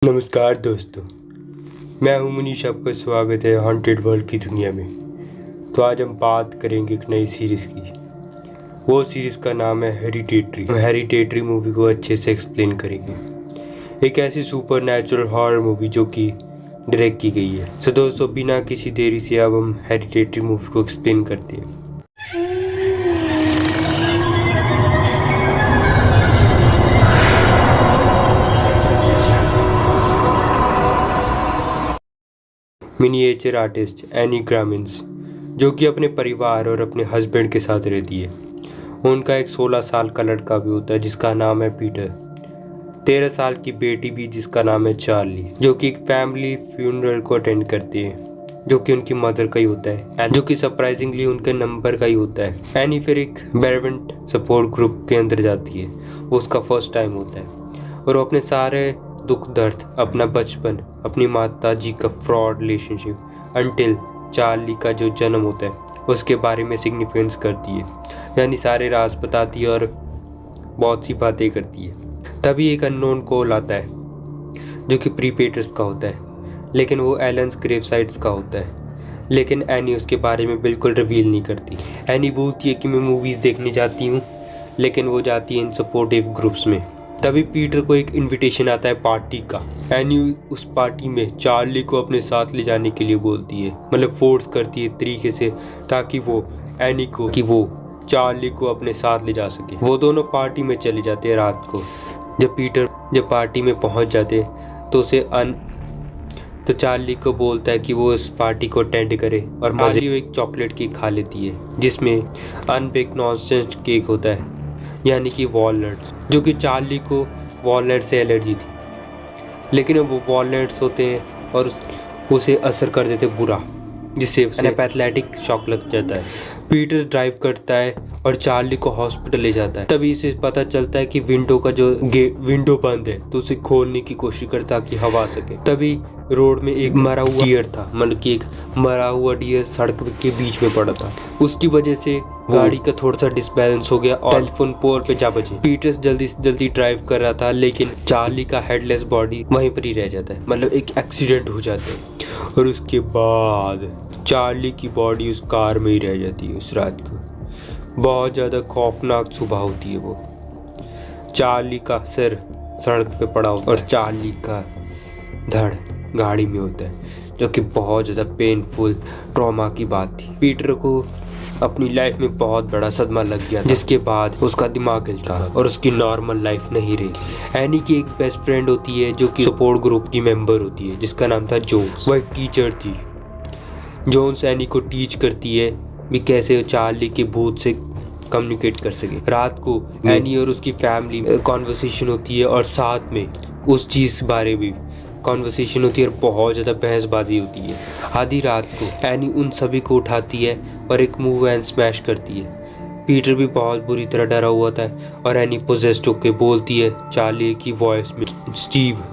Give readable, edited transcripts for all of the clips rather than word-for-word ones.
नमस्कार दोस्तों, मैं हूं मुनीश। आपका स्वागत है हॉन्टेड वर्ल्ड की दुनिया में। तो आज हम बात करेंगे एक नई सीरीज़ की। वो सीरीज़ का नाम है हेरिडेटरी। हम हेरिडेटरी मूवी को अच्छे से एक्सप्लेन करेंगे। एक ऐसी सुपर नेचुरल हॉरर मूवी जो कि डायरेक्ट की गई है। सो दोस्तों, बिना किसी देरी से अब हम हेरिडेटरी मूवी को एक्सप्लेन करते हैं। मिनिएचर आर्टिस्ट एनी ग्रामिन्स, जो कि अपने परिवार और अपने हस्बैंड के साथ रहती है। उनका एक 16 साल का लड़का भी होता है जिसका नाम है पीटर। 13 साल की बेटी भी जिसका नाम है चार्ली, जो कि एक फैमिली फ्यूनरल को अटेंड करती है, जो कि उनकी मदर का ही होता है, जो कि सरप्राइजिंगली उनके नंबर का ही होता है। एनी फिर एक बेरवेंट सपोर्ट ग्रुप के अंदर जाती है। वो उसका फर्स्ट टाइम होता है और वो अपने सारे दुख दर्द, अपना बचपन, अपनी माता जी का फ्रॉड रिलेशनशिप अंटिल चार्ली का जो जन्म होता है उसके बारे में सिग्निफिकेंस करती है, यानी सारे राज बताती है और बहुत सी बातें करती है। तभी एक अननोन कॉल आता है जो कि प्रीपेटर्स का होता है, लेकिन वो एलन्स ग्रेवसाइड्स का होता है। लेकिन एनी उसके बारे में बिल्कुल रिवील नहीं करती। एनी बोलती है कि मैं मूवीज़ देखने जाती हूँ, लेकिन वो जाती है इन सपोर्टिव ग्रुप्स में। तभी पीटर को एक इनविटेशन आता है पार्टी का। एनी उस पार्टी में चार्ली को अपने साथ ले जाने के लिए बोलती है, मतलब फोर्स करती है तरीके से, ताकि वो एनी को वो चार्ली को अपने साथ ले जा सके। वो दोनों पार्टी में चले जाते हैं रात को। जब पीटर पार्टी में पहुंच जाते तो चार्ली को बोलता है कि वो इस पार्टी को अटेंड करे और मजे एक चॉकलेट केक खा लेती है जिसमें अनबेक नॉनसेंस केक होता है, यानी कि वॉलनट्स, जो कि चार्ली को वॉलनट से एलर्जी थी। लेकिन वो वॉलनट्स होते हैं और उसे असर कर देते बुरा, जिससे उसे पैथलेटिक शॉक लग जाता है। पीटर ड्राइव करता है और चार्ली को हॉस्पिटल ले जाता है। तभी इसे पता चलता है कि विंडो का जो विंडो बंद है, तो उसे खोलने की कोशिश करता ताकि हवा सके। तभी रोड में एक मरा हुआ डियर था, मतलब कि एक मरा हुआ डियर सड़क के बीच में पड़ा था। उसकी वजह से गाड़ी का थोड़ा सा डिसबैलेंस हो गया और टेलीफोन पोल पे जा बजे। पीटर जल्दी से जल्दी ड्राइव कर रहा था, लेकिन चार्ली का हेडलेस बॉडी वहीं पर ही रह जाता है, मतलब एक एक्सीडेंट हो जाता है। और उसके बाद चार्ली की बॉडी उस कार में ही रह जाती है उस रात को। बहुत ज़्यादा खौफनाक सुबह होती है वो। चार्ली का सिर सड़क पे पड़ा होता है और चार्ली का धड़ गाड़ी में होता है, जो कि बहुत ज़्यादा पेनफुल ट्रॉमा की बात थी। पीटर को अपनी लाइफ में बहुत बड़ा सदमा लग गया, जिसके बाद उसका दिमाग हिलता और उसकी नॉर्मल लाइफ नहीं रही। एनी की एक बेस्ट फ्रेंड होती है जो कि सपोर्ट ग्रुप की मेंबर होती है, जिसका नाम था जोन्स। वह एक टीचर थी। जोन्स एनी को टीच करती है भी कैसे चार्ली के भूत से कम्युनिकेट कर सके। रात को एनी और उसकी फैमिली कॉन्वर्सेशन होती है और साथ में उस चीज़ बारे में कॉन्वर्सेशन होती है और बहुत ज़्यादा बहसबाजी होती है। आधी रात को एनी उन सभी को उठाती है और एक मूव एंड स्मैश करती है। पीटर भी बहुत बुरी तरह डरा हुआ था और एनी पोजेस्ड होकर बोलती है चार्ली की वॉइस में, स्टीव।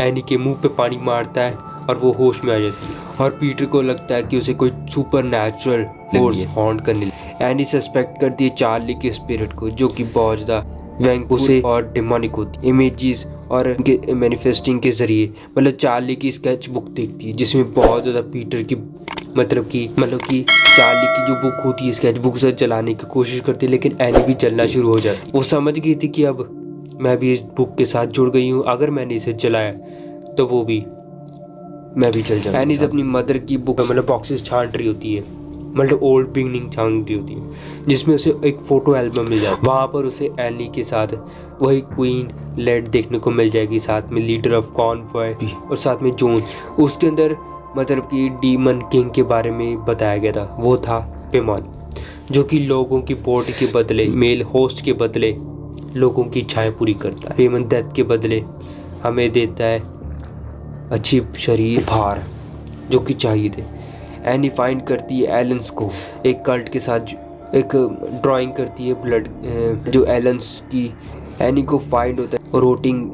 एनी के मुंह पे पानी मारता है और वो होश में आ जाती है और पीटर को लगता है कि उसे कोई सुपर नेचुरल फोर्स हॉन्ट करने लगी। एनी सस्पेक्ट करती है चार्ली के स्पिरिट को, जो कि बहुत ज़्यादा उसे और डिमोनिक होती। इमेजेस और मैनिफेस्टिंग के जरिए मतलब चार्ली की स्केच बुक देखती है, जिसमें बहुत ज़्यादा पीटर की मतलब कि चार्ली की जो बुक होती है स्केच बुक से जलाने की कोशिश करती है, लेकिन एनी भी जलना शुरू हो जाती। वो समझ गई थी कि अब मैं भी इस बुक के साथ जुड़ गई हूँ, अगर मैंने इसे जलाया तो मैं भी चल जाऊँगी। एनी से अपनी मदर की बुक मतलब बॉक्सेस छांट रही होती है, मतलब ओल्ड बिगनिंग छांट रही होती है, जिसमें उसे एक फ़ोटो एल्बम मिल जाता है। वहाँ पर उसे एनी के साथ वही क्वीन लेड देखने को मिल जाएगी, साथ में लीडर ऑफ कॉन्वॉय और साथ में जोन्स। उसके अंदर मतलब कि डीमन किंग के बारे में बताया गया था। वो था पेमॉन, जो कि लोगों की बॉडी के बदले, मेल होस्ट के बदले लोगों की इच्छाएँ पूरी करता है। पेमॉन डेथ के बदले हमें देता है अच्छी शरीर भार जो कि चाहिए थे। एनी फाइंड करती है एलेंस को एक कल्ट के साथ, एक ड्राइंग करती है ब्लड जो एलेंस की। एनी को फाइंड होता है और रोटिंग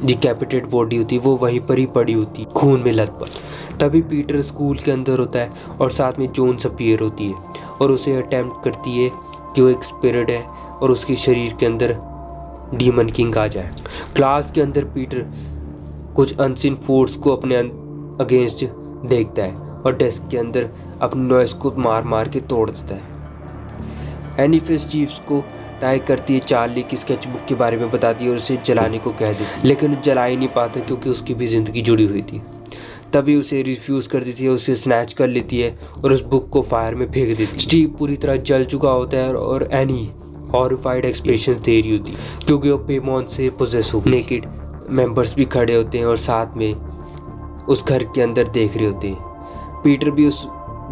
डिकैपिटेड बॉडी होती है, वो वहीं पर ही पड़ी होती है खून में लथपथ। तभी पीटर स्कूल के अंदर होता है और साथ में जोन्स अपीयर होती है और उसे अटेम्प्ट करती है कि वो एक स्पिरिट है और उसके शरीर के अंदर डीमन किंग आ जाए। क्लास के अंदर पीटर कुछ अनसीन फोर्स को अपने अगेंस्ट देखता है और डेस्क के अंदर अपनी नॉइस को मार मार के तोड़ देता है। एनी फेस चीफ्स को टाई करती है, चार्ली की स्केचबुक के बारे में बताती है और उसे जलाने को कह देती है, लेकिन जला ही नहीं पाता क्योंकि उसकी भी ज़िंदगी जुड़ी हुई थी। तभी उसे रिफ्यूज़ कर देती है, उसे स्नैच कर लेती है और उस बुक को फायर में फेंक देती है। स्टीव पूरी तरह जल चुका होता है और एनी हॉरिफाइड एक्सप्रेशंस दे रही होती है क्योंकि वो पेमोन से पोजेस हो गई। नेकेड मेंबर्स भी खड़े होते हैं और साथ में उस घर के अंदर देख रहे होते हैं। पीटर भी उस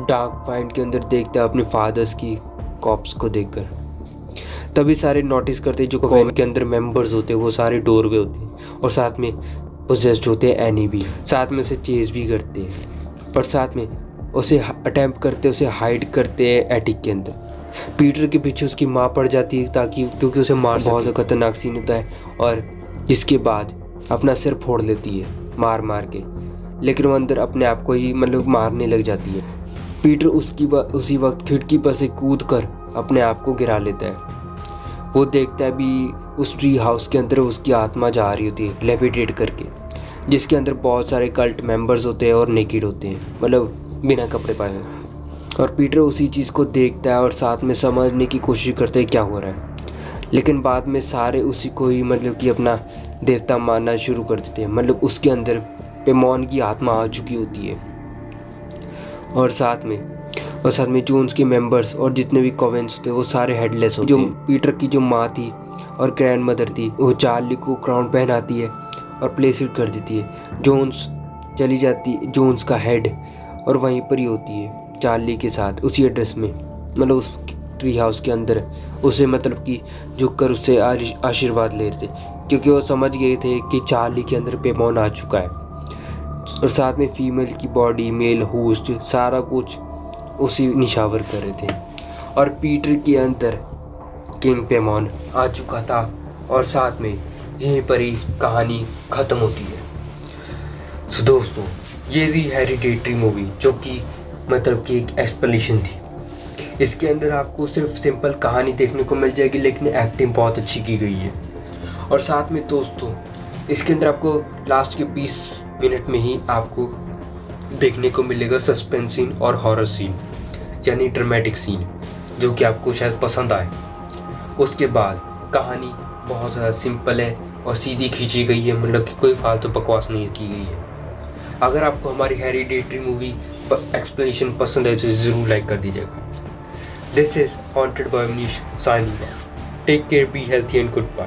डार्क फाइंड के अंदर देखता है अपने फादर्स की कॉप्स को देखकर। तभी सारे नोटिस करते हैं जो कॉम के अंदर मेंबर्स होते हैं वो सारे डोरवे होते हैं और साथ में पोजेस्ड होते हैं। एनी भी साथ में उसे चेज भी करते हैं और साथ में उसे अटेम्प्ट करते, उसे हाइड करते हैं एटिक के अंदर। पीटर के पीछे उसकी माँ पड़ जाती है ताकि क्योंकि उसे मार बहुत ज़्यादा खतरनाक सीन होता है और इसके बाद अपना सिर फोड़ लेती है मार मार के, लेकिन वो अंदर अपने आप को ही मतलब मारने लग जाती है। पीटर उसी वक्त खिड़की पर से कूद कर अपने आप को गिरा लेता है। वो देखता है भी उस ट्री हाउस के अंदर उसकी आत्मा जा रही होती है लेविटेट करके, जिसके अंदर बहुत सारे कल्ट मेंबर्स होते हैं और नेकेड होते हैं, मतलब बिना कपड़े पाए हुए। और पीटर उसी चीज़ को देखता है और साथ में समझने की कोशिश करता है क्या हो रहा है, लेकिन बाद में सारे उसी को ही मतलब कि अपना देवता मानना शुरू कर देते हैं। मतलब उसके अंदर पेमोन की आत्मा आ चुकी होती है और साथ में जोन्स के मेंबर्स और जितने भी कॉवेंट्स होते हैं वो सारे हेडलेस होते हैं। जो पीटर की जो माँ थी और ग्रैंड मदर थी वो चार्ली को क्राउन पहनाती है और प्लेस इट कर देती है। जोन्स चली जाती है, जोन्स का हेड और वहीं पर ही होती है चार्ली के साथ उसी एड्रेस में, मतलब उस ट्री हाउस के अंदर उसे मतलब कि झुक कर उससे आशीर्वाद ले रहे थे क्योंकि वो समझ गए थे कि चार्ली के अंदर पेमोन आ चुका है। और साथ में फीमेल की बॉडी, मेल होस्ट, सारा कुछ उसी निशावर कर रहे थे और पीटर के अंदर किंग पेमोन आ चुका था और साथ में यहीं पर ही कहानी ख़त्म होती है। सो दोस्तों, ये थी हेरिडेटरी मूवी जो कि मतलब कि एक एक्सप्लेनेशन थी। इसके अंदर आपको सिर्फ सिंपल कहानी देखने को मिल जाएगी लेकिन एक्टिंग बहुत अच्छी की गई है। और साथ में दोस्तों इसके अंदर आपको लास्ट के 20 मिनट में ही आपको देखने को मिलेगा सस्पेंस सीन और हॉरर सीन, यानी ड्रामेटिक सीन, जो कि आपको शायद पसंद आए। उसके बाद कहानी बहुत ज़्यादा सिंपल है और सीधी खींची गई है, मतलब कि कोई फालतू बकवास नहीं की गई है। अगर आपको हमारी हेरिडेटरी मूवी एक्सप्लेनेशन पसंद है तो ज़रूर लाइक कर दीजिएगा। This is haunted by Manish signing off. Take care, be healthy and good bye.